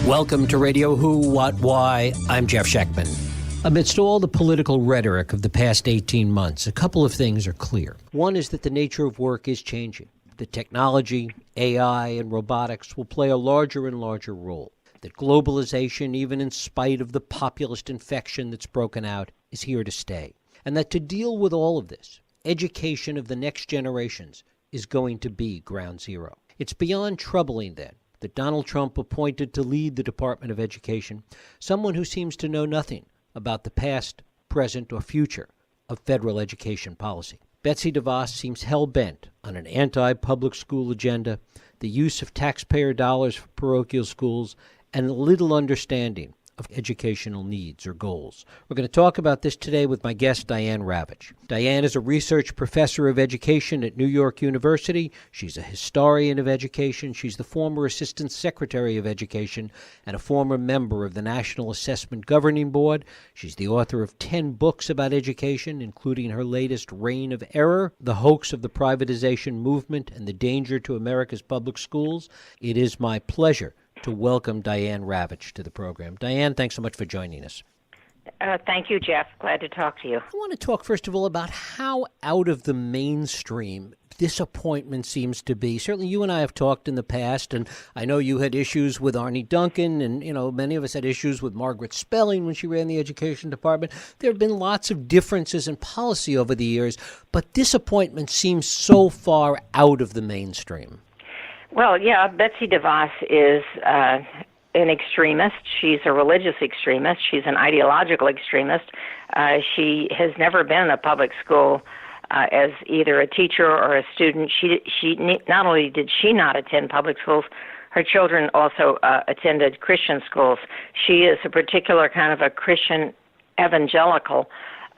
Welcome to Radio Who, What, Why. I'm Jeff Schechtman. Amidst all the political rhetoric of the past 18 months, a couple of things are clear. One is that the nature of work is changing. That technology, AI, and robotics will play a larger and larger role. That globalization, even in spite of the populist infection that's broken out, is here to stay. And that to deal with all of this, education of the next generations is going to be ground zero. It's beyond troubling, then, that Donald Trump appointed to lead the Department of Education someone who seems to know nothing about the past, present, or future of federal education policy. Betsy DeVos seems hell-bent on an anti-public school agenda, the use of taxpayer dollars for parochial schools, and little understanding of educational needs or goals. We're going to talk about this today with my guest, Diane Ravitch. Diane is a research professor of education at New York University. She's a historian of education. She's the former assistant secretary of education and a former member of the National Assessment Governing Board. She's the author of 10 books about education, including her latest, Reign of Error, The Hoax of the Privatization Movement and the Danger to America's Public Schools. It is my pleasure to welcome Diane Ravitch to the program. Diane, thanks so much for joining us. Thank you, Jeff. Glad to talk to you. I want to talk, first of all, about how out of the mainstream this appointment seems to be. Certainly you and I have talked in the past, and I know you had issues with Arne Duncan, and, many of us had issues with Margaret Spelling when she ran the education department. There have been lots of differences in policy over the years, but this appointment seems so far out of the mainstream. Well, yeah, Betsy DeVos is an extremist. She's a religious extremist. She's an ideological extremist. She has never been in a public school as either a teacher or a student. She not only did she not attend public schools, her children also attended Christian schools. She is a particular kind of a Christian evangelical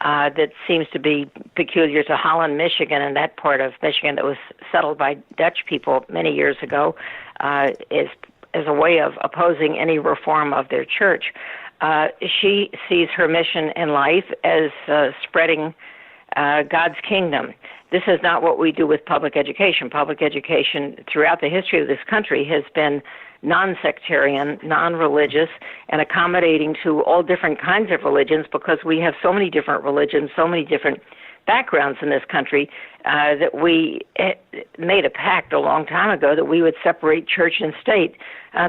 that seems to be peculiar to Holland, Michigan, and that part of Michigan that was settled by Dutch people many years ago, is as a way of opposing any reform of their church. She sees her mission in life as spreading God's kingdom. This is not what we do with public education. Public education throughout the history of this country has been non-sectarian, non-religious, and accommodating to all different kinds of religions, because we have so many different religions, so many different backgrounds in this country, that we made a pact a long time ago that we would separate church and state.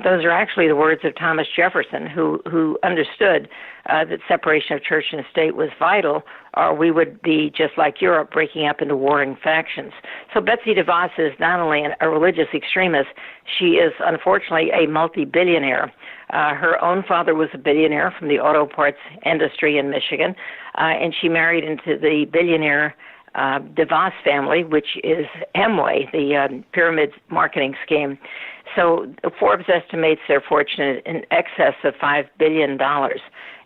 Those are actually the words of Thomas Jefferson, who understood that separation of church and state was vital, or we would be just like Europe, breaking up into warring factions. So Betsy DeVos is not only a religious extremist, she is unfortunately a multi-billionaire. Her own father was a billionaire from the auto parts industry in Michigan, and she married into the billionaire DeVos family, which is Amway, the pyramid marketing scheme. So Forbes estimates their fortune in excess of $5 billion.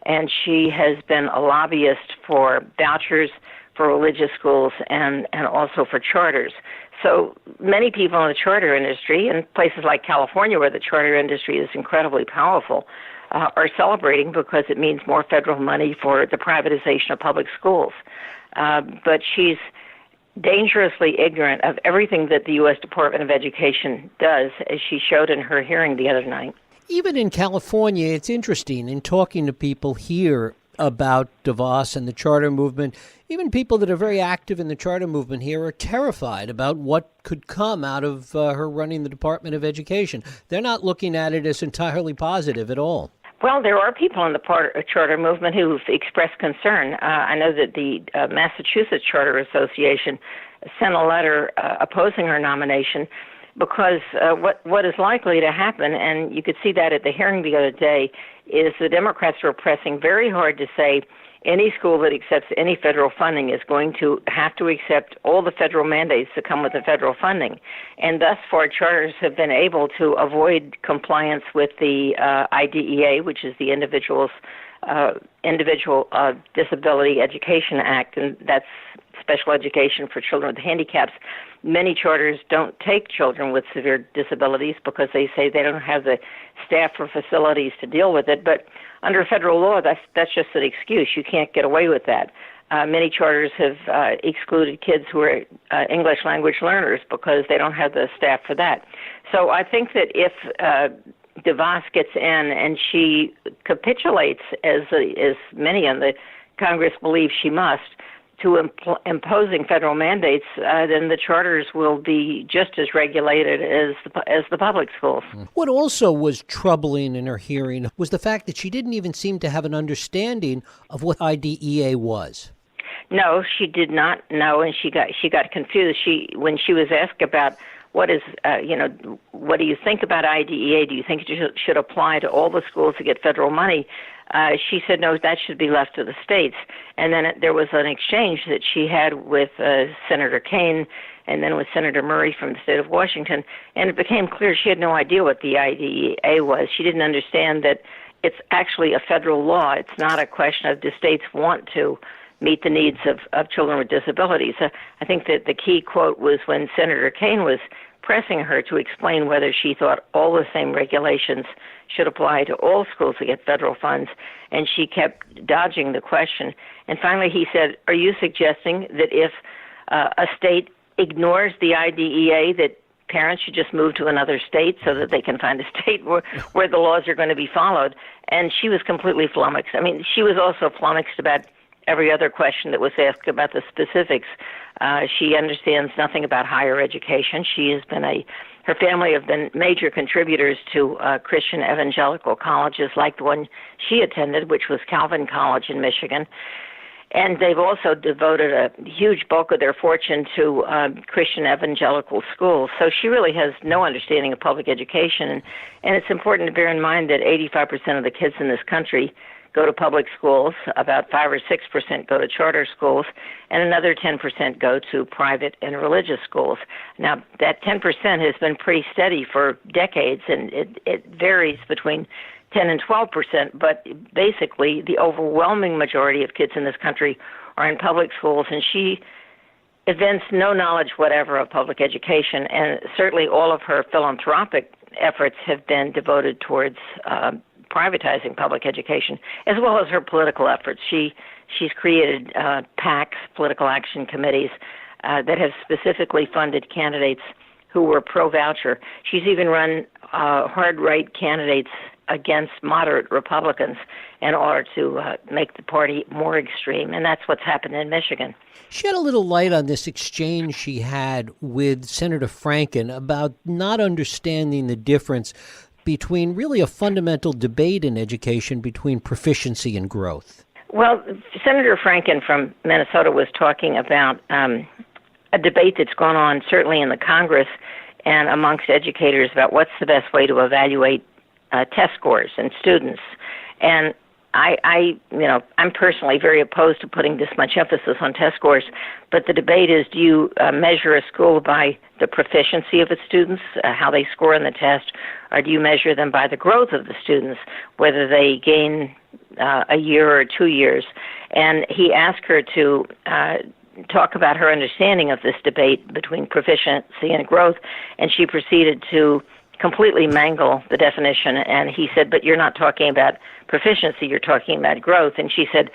And she has been a lobbyist for vouchers for religious schools and also for charters. So many people in the charter industry, in places like California where the charter industry is incredibly powerful, are celebrating because it means more federal money for the privatization of public schools. But she's dangerously ignorant of everything that the U.S. Department of Education does, as she showed in her hearing the other night. Even in California, it's interesting in talking to people here about DeVos and the charter movement. Even people that are very active in the charter movement here are terrified about what could come out of her running the Department of Education. They're not looking at it as entirely positive at all. Well, there are people in the charter movement who've expressed concern. I know that the Massachusetts Charter Association sent a letter opposing her nomination, because what is likely to happen, and you could see that at the hearing the other day, is the Democrats are pressing very hard to say any school that accepts any federal funding is going to have to accept all the federal mandates that come with the federal funding. And thus far, charters have been able to avoid compliance with the IDEA, which is the Individual Disability Education Act, and that's special education for children with handicaps. Many charters don't take children with severe disabilities because they say they don't have the staff or facilities to deal with it. But under federal law, that's just an excuse. You can't get away with that. many charters have excluded kids who are English language learners because they don't have the staff for that. So I think that if DeVos gets in and she capitulates, as many in the Congress believe she must, to imposing federal mandates, then the charters will be just as regulated as the public schools. What also was troubling in her hearing was the fact that she didn't even seem to have an understanding of what IDEA was. No, she did not know, and she got confused. When she was asked about what is, what do you think about IDEA? Do you think it should apply to all the schools to get federal money? She said, no, that should be left to the states. And then there was an exchange that she had with Senator Kaine and then with Senator Murray from the state of Washington, and it became clear she had no idea what the IDEA was. She didn't understand that it's actually a federal law. It's not a question of do states want to meet the needs of children with disabilities. I think that the key quote was when Senator Kaine was pressing her to explain whether she thought all the same regulations should apply to all schools to get federal funds, and she kept dodging the question. And finally he said, are you suggesting that if a state ignores the IDEA that parents should just move to another state so that they can find a state where the laws are going to be followed? And she was completely flummoxed. I mean, she was also flummoxed about every other question that was asked about the specifics. She understands nothing about higher education. Her family have been major contributors to Christian evangelical colleges like the one she attended, which was Calvin College in Michigan. And they've also devoted a huge bulk of their fortune to Christian evangelical schools. So she really has no understanding of public education. And it's important to bear in mind that 85% of the kids in this country go to public schools, about 5 or 6% go to charter schools, and another 10% go to private and religious schools. Now, that 10% has been pretty steady for decades, and it varies between 10 and 12%, but basically the overwhelming majority of kids in this country are in public schools, and she evinced no knowledge whatever of public education, and certainly all of her philanthropic efforts have been devoted towards privatizing public education, as well as her political efforts. She's created PACs, political action committees, that have specifically funded candidates who were pro-voucher. She's even run hard-right candidates against moderate Republicans in order to make the party more extreme, and that's what's happened in Michigan. Shed a little light on this exchange she had with Senator Franken about not understanding the difference between really a fundamental debate in education between proficiency and growth. Well, Senator Franken from Minnesota was talking about a debate that's gone on certainly in the Congress and amongst educators about what's the best way to evaluate test scores and students. And I'm personally very opposed to putting this much emphasis on test scores, but the debate is, do you measure a school by the proficiency of its students, how they score on the test, or do you measure them by the growth of the students, whether they gain a year or 2 years? And he asked her to talk about her understanding of this debate between proficiency and growth, and she proceeded to completely mangle the definition, and he said, but you're not talking about proficiency, you're talking about growth. And she said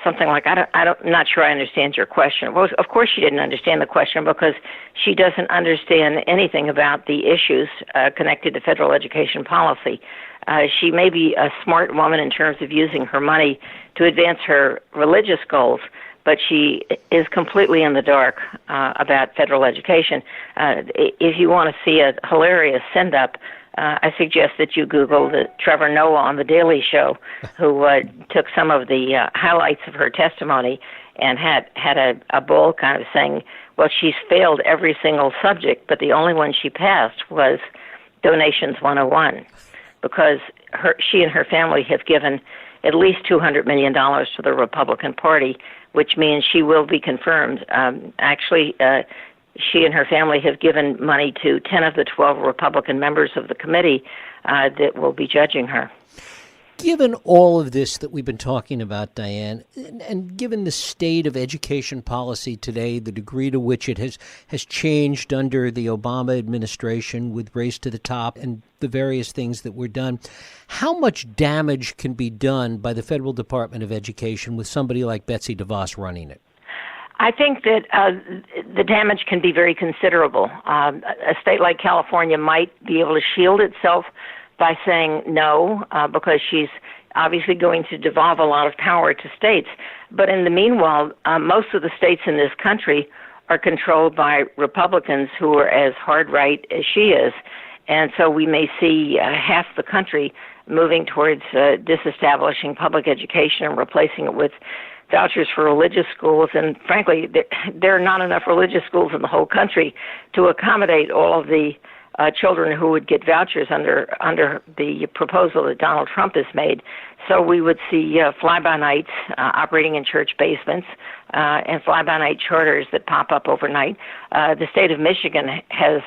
something like, I'm not sure I understand your question. Well, of course she didn't understand the question because she doesn't understand anything about the issues connected to federal education policy. She may be a smart woman in terms of using her money to advance her religious goals, but she is completely in the dark about federal education. If you want to see a hilarious send-up, I suggest that you Google Trevor Noah on The Daily Show, who took some of the highlights of her testimony and had a bull kind of saying, well, she's failed every single subject, but the only one she passed was Donations 101, because she and her family have given at least $200 million to the Republican Party, which means she will be confirmed. She and her family have given money to 10 of the 12 Republican members of the committee that will be judging her. Given all of this that we've been talking about, Diane, and given the state of education policy today, the degree to which it has changed under the Obama administration with Race to the Top and the various things that were done, how much damage can be done by the Federal Department of Education with somebody like Betsy DeVos running it? I think that the damage can be very considerable. A state like California might be able to shield itself by saying no, because she's obviously going to devolve a lot of power to states. But in the meanwhile, most of the states in this country are controlled by Republicans who are as hard right as she is. And so we may see half the country moving towards disestablishing public education and replacing it with vouchers for religious schools. And frankly, there are not enough religious schools in the whole country to accommodate all of the children who would get vouchers under the proposal that Donald Trump has made. So we would see fly-by-nights operating in church basements and fly-by-night charters that pop up overnight. The state of Michigan has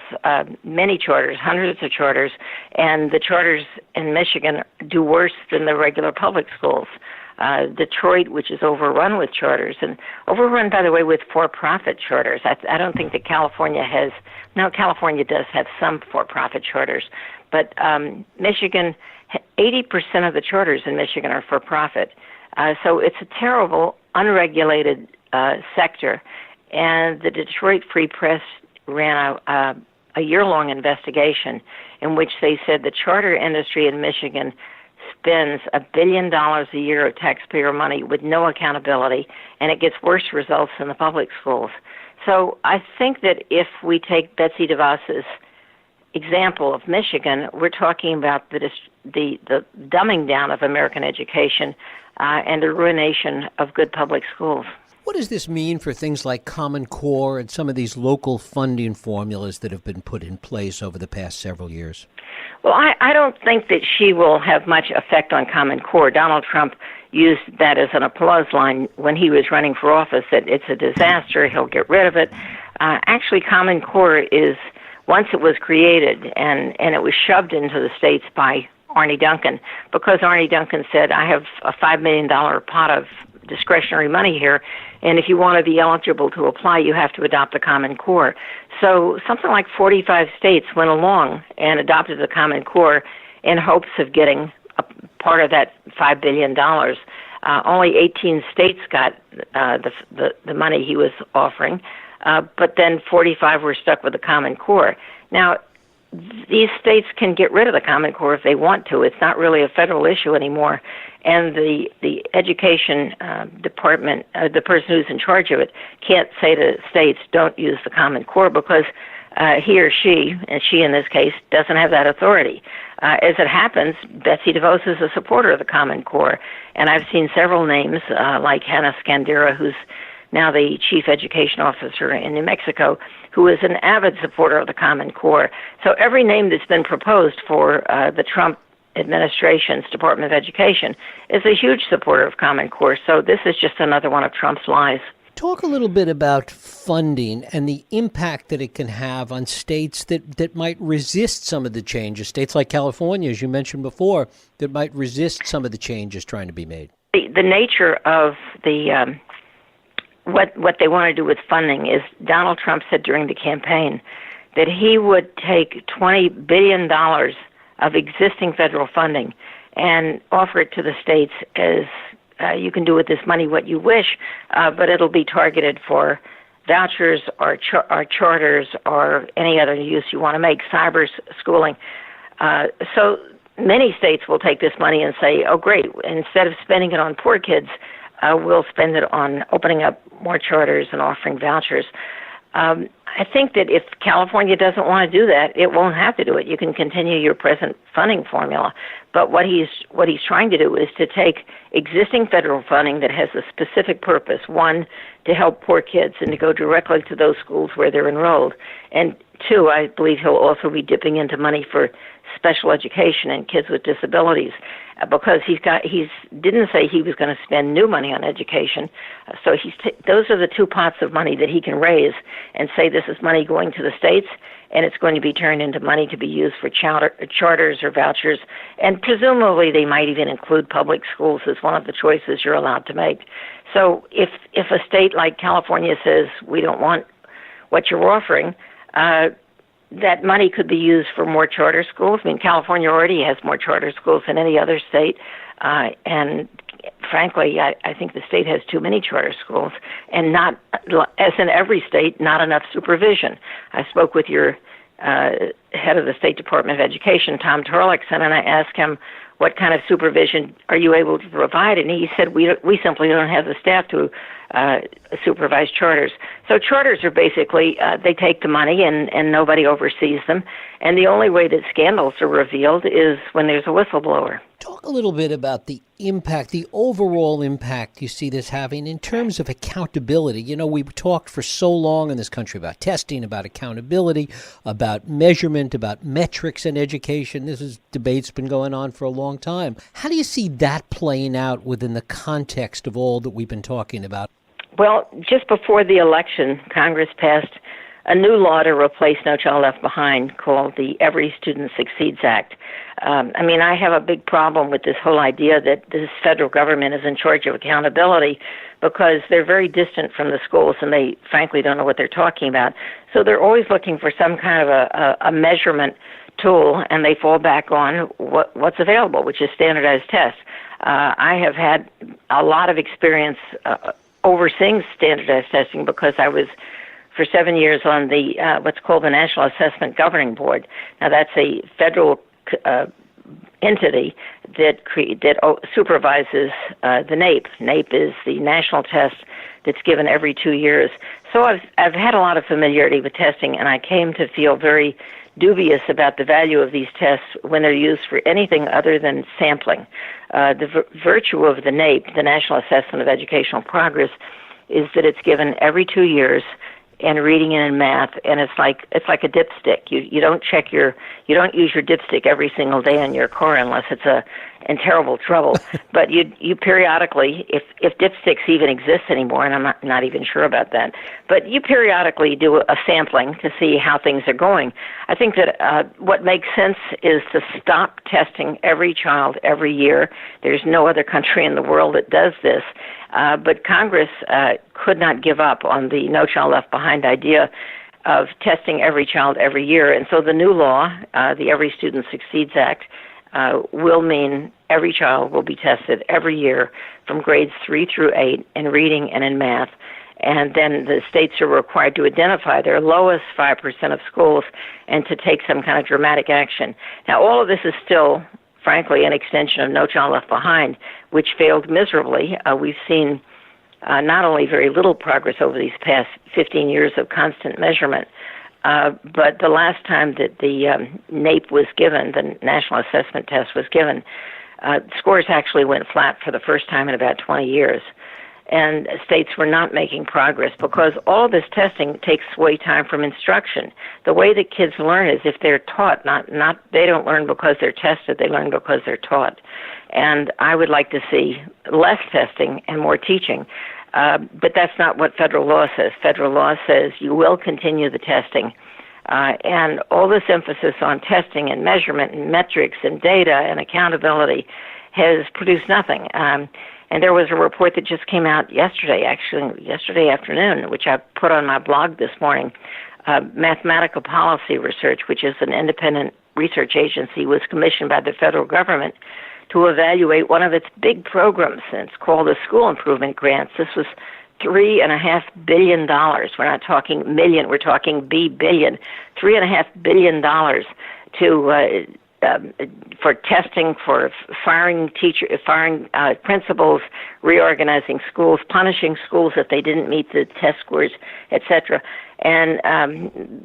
many charters, hundreds of charters, and the charters in Michigan do worse than the regular public schools. Detroit, which is overrun with charters, and overrun, by the way, with for-profit charters. I don't think that California has. Now, California does have some for-profit charters, but Michigan, 80% of the charters in Michigan are for-profit. So it's a terrible, unregulated sector. And the Detroit Free Press ran a year-long investigation in which they said the charter industry in Michigan spends $1 billion a year of taxpayer money with no accountability, and it gets worse results in the public schools. So I think that if we take Betsy DeVos's example of Michigan, we're talking about the dumbing down of American education and the ruination of good public schools. What does this mean for things like Common Core and some of these local funding formulas that have been put in place over the past several years? Well, I don't think that she will have much effect on Common Core. Donald Trump used that as an applause line when he was running for office, that it's a disaster, he'll get rid of it. Actually, Common Core is, once it was created and it was shoved into the states by Arne Duncan, because Arne Duncan said, I have a $5 million pot of discretionary money here, and if you want to be eligible to apply, you have to adopt the Common Core. So something like 45 states went along and adopted the Common Core in hopes of getting a part of that $5 billion. Only 18 states got the money he was offering, but then 45 were stuck with the Common Core. Now, these states can get rid of the Common Core if they want to. It's not really a federal issue anymore. And the education department, the person who's in charge of it, can't say to states, don't use the Common Core, because he or she, and she in this case, doesn't have that authority. As it happens, Betsy DeVos is a supporter of the Common Core. And I've seen several names, like Hannah Scandera, who's now the chief education officer in New Mexico, who is an avid supporter of the Common Core. So every name that's been proposed for the Trump administration's Department of Education is a huge supporter of Common Core. So this is just another one of Trump's lies. Talk a little bit about funding and the impact that it can have on states that might resist some of the changes. States like California, as you mentioned before, that might resist some of the changes trying to be made. The nature of the what they want to do with funding is, Donald Trump said during the campaign that he would take $20 billion of existing federal funding and offer it to the states as you can do with this money what you wish, but it'll be targeted for vouchers or charters or any other use you want to make, cyber schooling. So many states will take this money and say, oh, great, instead of spending it on poor kids, we'll spend it on opening up more charters and offering vouchers. I think that if California doesn't want to do that, it won't have to do it. You can continue your present funding formula. But what he's trying to do is to take existing federal funding that has a specific purpose, one, to help poor kids and to go directly to those schools where they're enrolled. And two, I believe he'll also be dipping into money for special education and kids with disabilities. because he didn't say he was going to spend new money on education. So those are the two pots of money that he can raise and say this is money going to the states, and it's going to be turned into money to be used for charters or vouchers, and presumably they might even include public schools as one of the choices you're allowed to make. So if a state like California says we don't want what you're offering, that money could be used for more charter schools. I mean, California already has more charter schools than any other state, and frankly, I think the state has too many charter schools, and not, as in every state, not enough supervision. I spoke with your head of the State Department of Education, Tom Torlakson, and I asked him, what kind of supervision are you able to provide? And he said, we simply don't have the staff to supervise charters. So charters are basically, they take the money and nobody oversees them. And the only way that scandals are revealed is when there's a whistleblower. Talk a little bit about the impact, the overall impact you see this having in terms of accountability. You know, we've talked for so long in this country about testing, about accountability, about measurement, about metrics in education. Debate's been going on for a long time. How do you see that playing out within the context of all that we've been talking about? Well, just before the election, Congress passed a new law to replace No Child Left Behind called the Every Student Succeeds Act. I have a big problem with this whole idea that this federal government is in charge of accountability because they're very distant from the schools and they frankly don't know what they're talking about. So they're always looking for some kind of a measurement tool, and they fall back on what's available, which is standardized tests. I have had a lot of experience overseeing standardized testing because I was for 7 years on the what's called the National Assessment Governing Board. Now that's a federal entity that supervises the NAEP. NAEP is the national test that's given every 2 years. So I've had a lot of familiarity with testing, and I came to feel very dubious about the value of these tests when they're used for anything other than sampling. The virtue of the NAEP, the National Assessment of Educational Progress, is that it's given every 2 years in reading and in math, and it's like a dipstick. You don't use your dipstick every single day in your car unless it's in terrible trouble. But you periodically, if dipsticks even exist anymore, and I'm not even sure about that, but you periodically do a sampling to see how things are going. I think that what makes sense is to stop testing every child every year. There's no other country in the world that does this. But Congress could not give up on the No Child Left Behind idea of testing every child every year. And so the new law, the Every Student Succeeds Act, will mean every child will be tested every year from grades 3 through 8 in reading and in math. And then the states are required to identify their lowest 5% of schools and to take some kind of dramatic action. Now, all of this is still, frankly, an extension of No Child Left Behind, which failed miserably. We've seen not only very little progress over these past 15 years of constant measurement, but the last time that the NAEP was given, the National Assessment Test was given, scores actually went flat for the first time in about 20 years. And states were not making progress because all this testing takes away time from instruction. The way that kids learn is if they're taught, not they don't learn because they're tested, they learn because they're taught. And I would like to see less testing and more teaching. But that's not what federal law says. Federal law says you will continue the testing. And all this emphasis on testing and measurement and metrics and data and accountability has produced nothing. And there was a report that just came out yesterday afternoon, which I put on my blog this morning. Mathematical Policy Research, which is an independent research agency, was commissioned by the federal government to evaluate one of its big programs, and it's called the School Improvement Grants. This was $3.5 billion. We're not talking million, we're talking billion. $3.5 billion to for testing, for firing principals, reorganizing schools, punishing schools if they didn't meet the test scores, etc. And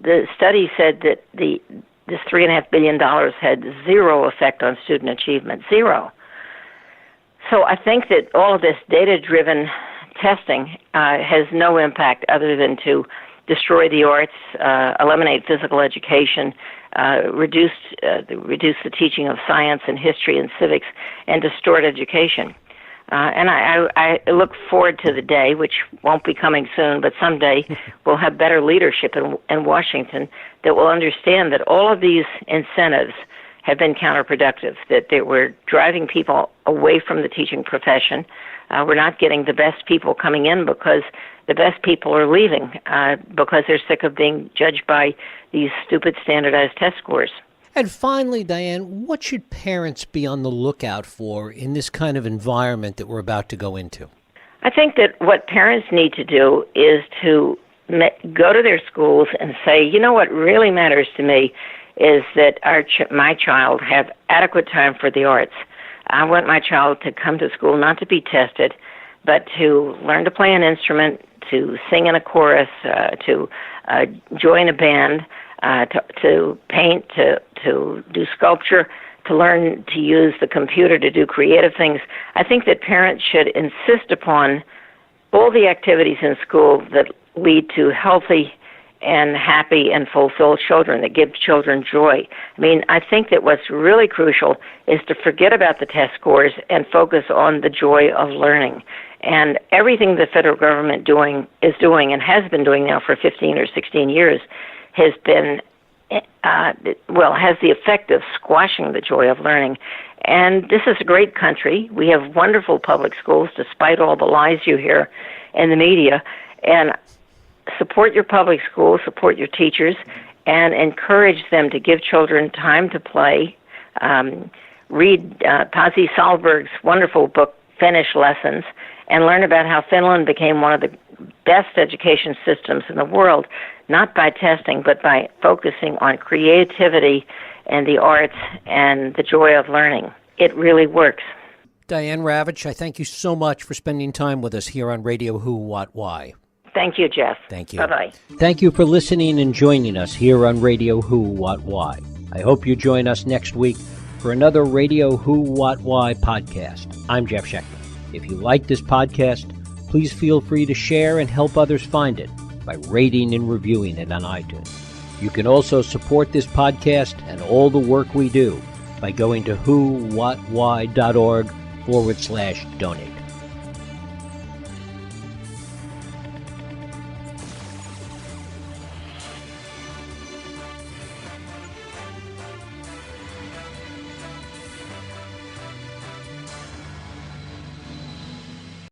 the study said that this $3.5 billion had zero effect on student achievement, zero. So I think that all of this data-driven testing has no impact other than to destroy the arts, eliminate physical education, reduce the teaching of science and history and civics, and distort education. And I look forward to the day, which won't be coming soon, but someday we'll have better leadership in Washington that will understand that all of these incentives have been counterproductive, that they were driving people away from the teaching profession. We're not getting the best people coming in because the best people are leaving because they're sick of being judged by these stupid standardized test scores. And finally, Diane, what should parents be on the lookout for in this kind of environment that we're about to go into? I think that what parents need to do is to go to their schools and say, you know what really matters to me is that my child have adequate time for the arts. I want my child to come to school not to be tested, but to learn to play an instrument, to sing in a chorus, to join a band, to paint, to do sculpture, to learn to use the computer to do creative things. I think that parents should insist upon all the activities in school that lead to healthy and happy and fulfilled children, that give children joy. I mean, I think that what's really crucial is to forget about the test scores and focus on the joy of learning. And everything the federal government is doing and has been doing now for 15 or 16 years has been, has the effect of squashing the joy of learning. And this is a great country. We have wonderful public schools, despite all the lies you hear in the media. And support your public schools, support your teachers, and encourage them to give children time to play. Read Pasi Sahlberg's wonderful book, Finnish Lessons, and learn about how Finland became one of the best education systems in the world, not by testing, but by focusing on creativity and the arts and the joy of learning. It really works. Diane Ravitch, I thank you so much for spending time with us here on Radio Who, What, Why. Thank you, Jeff. Thank you. Bye-bye. Thank you for listening and joining us here on Radio Who, What, Why. I hope you join us next week for another Radio Who, What, Why podcast. I'm Jeff Schechtman. If you like this podcast, please feel free to share and help others find it by rating and reviewing it on iTunes. You can also support this podcast and all the work we do by going to whowhatwhy.org/donate.